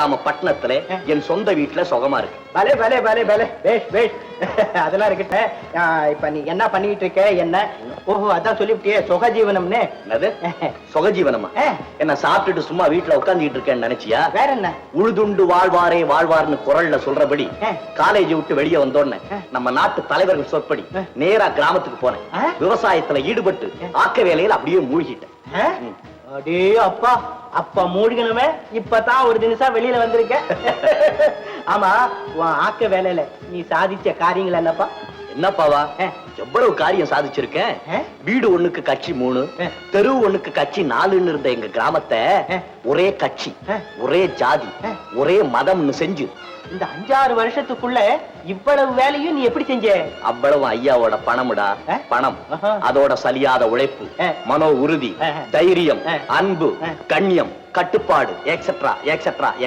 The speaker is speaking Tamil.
நாம பட்டணத்துல என் சொந்த வீட்டுல சுகமா இருக்கு. பலே பலே பலே பலே பேஷ் பேஷ். அதெல்லாம் இருக்கட்ட. இப்ப நீ என்ன பண்ணிட்டு இருக்க? என்ன? ஓஹோ, அதான் சொல்லிவிட்டியே சுகஜீவனம்னு. என்னது சுகஜீவனமா? என்ன சாப்பிட்டுட்டு சும்மா வீட்டுல உட்கார்ந்துட்டு இருக்கேன்னு நினைச்சியா? வேற என்ன? உழுதுண்டு வாழ்வாரே வாழ்வார்னு குரல்ல சொல்றபடி காலேஜ் விட்டு வெளியே வந்தோடனே நம்ம நாட்டு தலைவர்கள் சொற்படி நேரா கிராமத்துக்கு போனேன். விவசாயத்துல ஈடுபட்டு ஆக்க வேலையில அப்படியே மூழ்கிட்டேன். அடே அப்பா, அப்ப மூழ்கணுமே. இப்பதான் ஒரு தினசா வெளியில வந்திருக்க. ஆமா, உன் ஆக்க வேலையில நீ சாதிச்ச காரியங்கள் என்னப்பா? என்னப்பாவா? எவ்வளவு காரியம் சாதிச்சிருக்கேன். வீடு ஒண்ணுக்கு கட்சி 3, தெரு ஒண்ணுக்கு கட்சி 4ன்னு இருந்த எங்க கிராமத்தை ஒரே கட்சி, ஒரே ஜாதி, ஒரே மதம்னு செஞ்சு இந்த 5-6 வருஷத்துக்குள்ள இவ்வளவு வேலையும் நீ எப்படி செஞ்ச? அவ்வளவு ஐயாவோட பணமுடா. பணம், அதோட சலியாத உழைப்பு, மனோ உறுதி, தைரியம், அன்பு, கண்ணியம், கட்டுப்பாடு, எக்ஸெட்ரா எக்ஸெட்ரா எக்ஸெட்ரா.